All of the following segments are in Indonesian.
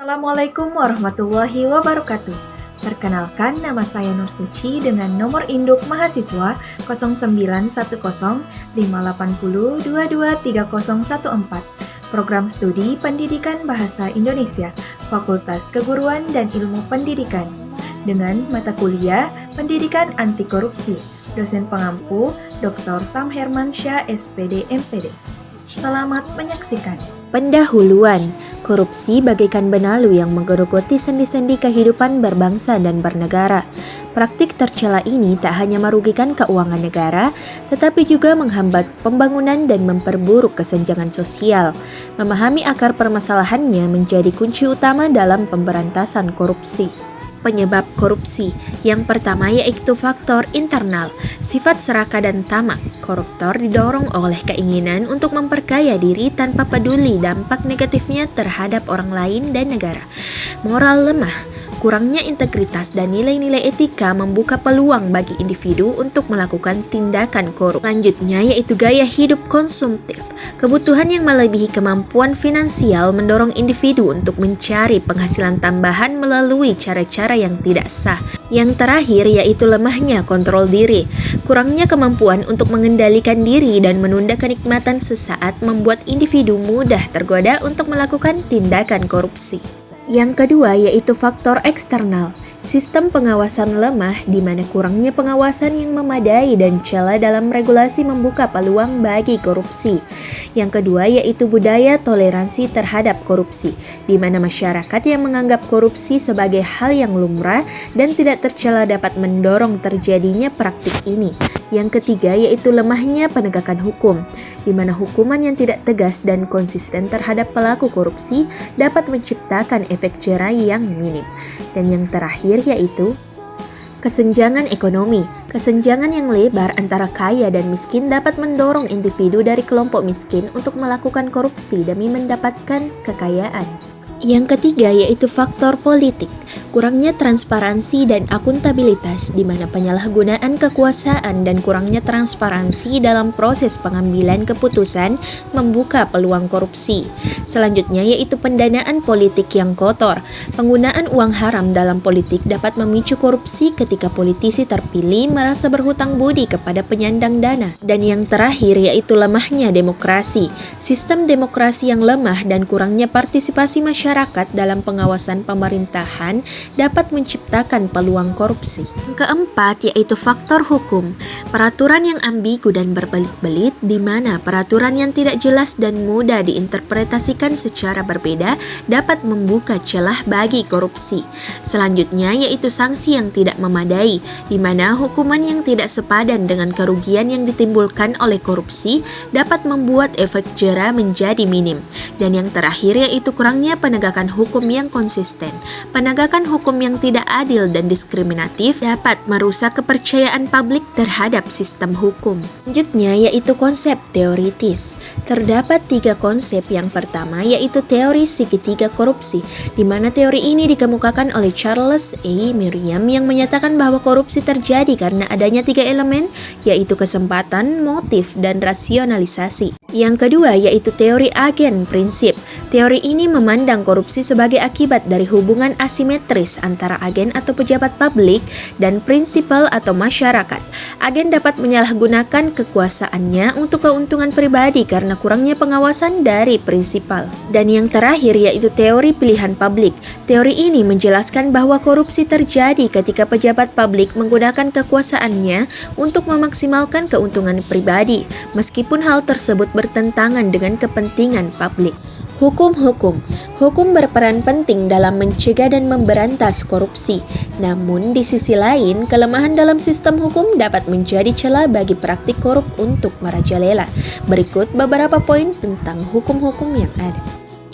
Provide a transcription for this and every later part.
Assalamualaikum warahmatullahi wabarakatuh. Perkenalkan, nama saya Nur Suci dengan nomor induk mahasiswa 091058022314. Program Studi Pendidikan Bahasa Indonesia, Fakultas Keguruan dan Ilmu Pendidikan. Dengan mata kuliah Pendidikan Anti Korupsi. Dosen pengampu Dr. Sam Hermansyah, SPD, MPD. Selamat menyaksikan. Pendahuluan, korupsi bagaikan benalu yang menggerogoti sendi-sendi kehidupan berbangsa dan bernegara. Praktik tercela ini tak hanya merugikan keuangan negara, tetapi juga menghambat pembangunan dan memperburuk kesenjangan sosial. Memahami akar permasalahannya menjadi kunci utama dalam pemberantasan korupsi. Penyebab korupsi. Yang pertama yaitu faktor internal, sifat serakah dan tamak. Koruptor didorong oleh keinginan untuk memperkaya diri tanpa peduli dampak negatifnya terhadap orang lain dan negara. Moral lemah, kurangnya integritas dan nilai-nilai etika membuka peluang bagi individu untuk melakukan tindakan korup. Selanjutnya yaitu gaya hidup konsumtif. Kebutuhan yang melebihi kemampuan finansial mendorong individu untuk mencari penghasilan tambahan melalui cara-cara yang tidak sah. Yang terakhir yaitu lemahnya kontrol diri. Kurangnya kemampuan untuk mengendalikan diri dan menunda kenikmatan sesaat membuat individu mudah tergoda untuk melakukan tindakan korupsi. Yang kedua yaitu faktor eksternal. Sistem pengawasan lemah di mana kurangnya pengawasan yang memadai dan celah dalam regulasi membuka peluang bagi korupsi. Yang kedua yaitu budaya toleransi terhadap korupsi, di mana masyarakat yang menganggap korupsi sebagai hal yang lumrah dan tidak tercela dapat mendorong terjadinya praktik ini. Yang ketiga yaitu lemahnya penegakan hukum, di mana hukuman yang tidak tegas dan konsisten terhadap pelaku korupsi dapat menciptakan efek jera yang minim. Dan yang terakhir yaitu kesenjangan ekonomi. Kesenjangan yang lebar antara kaya dan miskin dapat mendorong individu dari kelompok miskin untuk melakukan korupsi demi mendapatkan kekayaan. Yang ketiga yaitu faktor politik. Kurangnya transparansi dan akuntabilitas di mana penyalahgunaan kekuasaan dan kurangnya transparansi dalam proses pengambilan keputusan membuka peluang korupsi. Selanjutnya yaitu pendanaan politik yang kotor. Penggunaan uang haram dalam politik dapat memicu korupsi ketika politisi terpilih merasa berhutang budi kepada penyandang dana. Dan yang terakhir yaitu lemahnya demokrasi. Sistem demokrasi yang lemah dan kurangnya partisipasi masyarakat dalam pengawasan pemerintahan dapat menciptakan peluang korupsi. Yang keempat yaitu faktor hukum. Peraturan yang ambigu dan berbelit-belit di mana peraturan yang tidak jelas dan mudah diinterpretasikan secara berbeda dapat membuka celah bagi korupsi. Selanjutnya yaitu sanksi yang tidak memadai, di mana hukuman yang tidak sepadan dengan kerugian yang ditimbulkan oleh korupsi dapat membuat efek jera menjadi minim. Dan yang terakhir yaitu kurangnya penegakan hukum yang konsisten. Penegakan hukum yang tidak adil dan diskriminatif dapat merusak kepercayaan publik terhadap sistem hukum. Selanjutnya yaitu konsep teoritis. Terdapat 3 konsep. Yang pertama yaitu teori segitiga korupsi, di mana teori ini dikemukakan oleh Charles A. Merriam yang menyatakan bahwa korupsi terjadi karena adanya 3 elemen, yaitu kesempatan, motif, dan rasionalisasi. Yang kedua yaitu teori agen prinsip. Teori ini memandang korupsi sebagai akibat dari hubungan asimetris antara agen atau pejabat publik dan prinsipal atau masyarakat. Agen dapat menyalahgunakan kekuasaannya untuk keuntungan pribadi karena kurangnya pengawasan dari prinsipal. Dan yang terakhir yaitu teori pilihan publik. Teori ini menjelaskan bahwa korupsi terjadi ketika pejabat publik menggunakan kekuasaannya untuk memaksimalkan keuntungan pribadi, meskipun hal tersebut bertentangan dengan kepentingan publik. Hukum berperan penting dalam mencegah dan memberantas korupsi. Namun di sisi lain, kelemahan dalam sistem hukum dapat menjadi celah bagi praktik korup untuk merajalela. Berikut beberapa poin tentang hukum-hukum yang ada.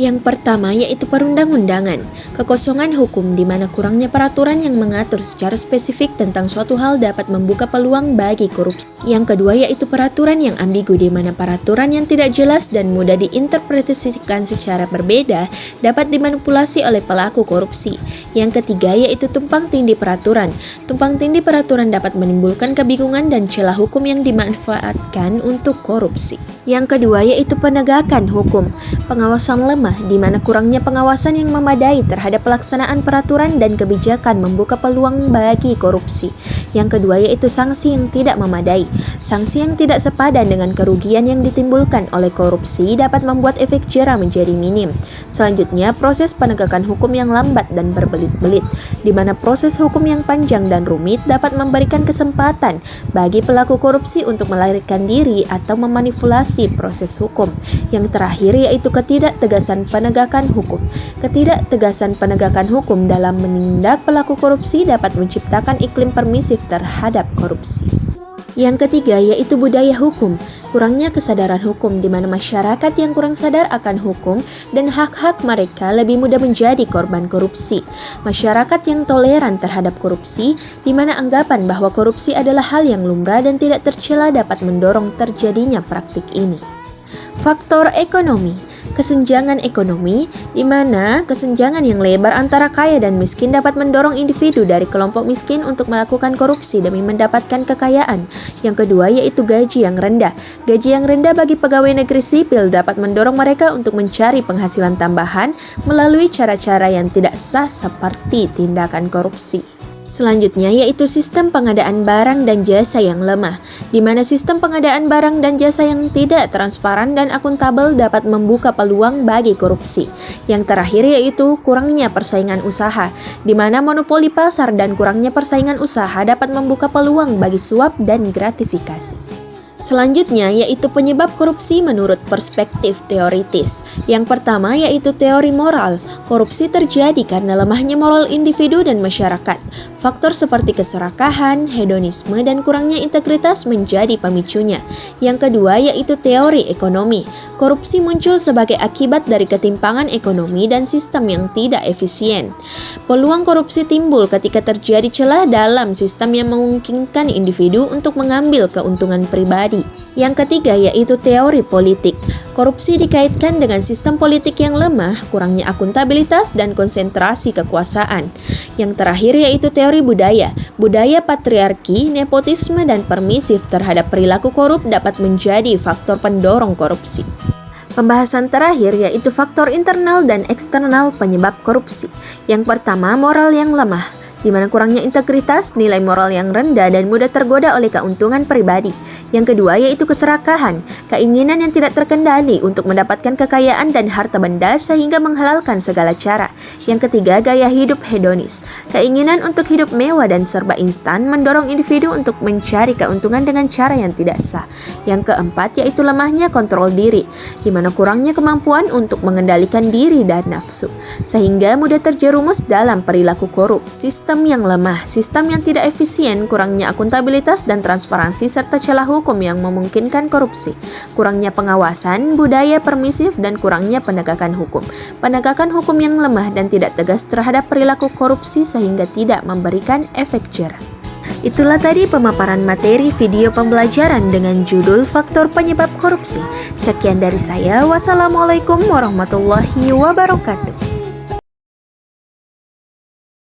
Yang pertama yaitu perundang-undangan. Kekosongan hukum di mana kurangnya peraturan yang mengatur secara spesifik tentang suatu hal dapat membuka peluang bagi korupsi. Yang kedua yaitu peraturan yang ambigu, di mana peraturan yang tidak jelas dan mudah diinterpretasikan secara berbeda dapat dimanipulasi oleh pelaku korupsi. Yang ketiga yaitu tumpang tindih peraturan. Tumpang tindih peraturan dapat menimbulkan kebingungan dan celah hukum yang dimanfaatkan untuk korupsi. Yang kedua yaitu penegakan hukum. Pengawasan lemah, di mana kurangnya pengawasan yang memadai terhadap pelaksanaan peraturan dan kebijakan membuka peluang bagi korupsi. Yang kedua yaitu sanksi yang tidak memadai. Sanksi yang tidak sepadan dengan kerugian yang ditimbulkan oleh korupsi dapat membuat efek jera menjadi minim. Selanjutnya, proses penegakan hukum yang lambat dan berbelit-belit, di mana proses hukum yang panjang dan rumit dapat memberikan kesempatan bagi pelaku korupsi untuk melarikan diri atau memanipulasi proses hukum. Yang terakhir yaitu ketidaktegasan penegakan hukum. Ketidaktegasan penegakan hukum dalam menindak pelaku korupsi dapat menciptakan iklim permisif terhadap korupsi. Yang ketiga yaitu budaya hukum. Kurangnya kesadaran hukum, di mana masyarakat yang kurang sadar akan hukum dan hak-hak mereka lebih mudah menjadi korban korupsi. Masyarakat yang toleran terhadap korupsi, di mana anggapan bahwa korupsi adalah hal yang lumrah dan tidak tercela dapat mendorong terjadinya praktik ini. Faktor ekonomi. Kesenjangan ekonomi, di mana kesenjangan yang lebar antara kaya dan miskin dapat mendorong individu dari kelompok miskin untuk melakukan korupsi demi mendapatkan kekayaan. Yang kedua yaitu gaji yang rendah. Gaji yang rendah bagi pegawai negeri sipil dapat mendorong mereka untuk mencari penghasilan tambahan melalui cara-cara yang tidak sah seperti tindakan korupsi. Selanjutnya yaitu sistem pengadaan barang dan jasa yang lemah, di mana sistem pengadaan barang dan jasa yang tidak transparan dan akuntabel dapat membuka peluang bagi korupsi. Yang terakhir yaitu kurangnya persaingan usaha, di mana monopoli pasar dan kurangnya persaingan usaha dapat membuka peluang bagi suap dan gratifikasi. Selanjutnya yaitu penyebab korupsi menurut perspektif teoritis. Yang pertama yaitu teori moral. Korupsi terjadi karena lemahnya moral individu dan masyarakat. Faktor seperti keserakahan, hedonisme, dan kurangnya integritas menjadi pemicunya. Yang kedua yaitu teori ekonomi. Korupsi muncul sebagai akibat dari ketimpangan ekonomi dan sistem yang tidak efisien. Peluang korupsi timbul ketika terjadi celah dalam sistem yang memungkinkan individu untuk mengambil keuntungan pribadi. Yang ketiga yaitu teori politik. Korupsi dikaitkan dengan sistem politik yang lemah, kurangnya akuntabilitas, dan konsentrasi kekuasaan. Yang terakhir yaitu teori budaya. Budaya patriarki, nepotisme, dan permisif terhadap perilaku korup dapat menjadi faktor pendorong korupsi. Pembahasan terakhir yaitu faktor internal dan eksternal penyebab korupsi. Yang pertama, moral yang lemah, di mana kurangnya integritas, nilai moral yang rendah, dan mudah tergoda oleh keuntungan pribadi. Yang kedua yaitu keserakahan, keinginan yang tidak terkendali untuk mendapatkan kekayaan dan harta benda sehingga menghalalkan segala cara. Yang ketiga gaya hidup hedonis, keinginan untuk hidup mewah dan serba instan mendorong individu untuk mencari keuntungan dengan cara yang tidak sah. Yang keempat yaitu lemahnya kontrol diri, di mana kurangnya kemampuan untuk mengendalikan diri dan nafsu, sehingga mudah terjerumus dalam perilaku korup. Sistem yang lemah, sistem yang tidak efisien, kurangnya akuntabilitas dan transparansi, serta celah hukum yang memungkinkan korupsi, kurangnya pengawasan, budaya permisif, dan kurangnya penegakan hukum. Penegakan hukum yang lemah dan tidak tegas terhadap perilaku korupsi sehingga tidak memberikan efek jera. Itulah tadi pemaparan materi video pembelajaran dengan judul Faktor Penyebab Korupsi. Sekian dari saya, wassalamualaikum warahmatullahi wabarakatuh.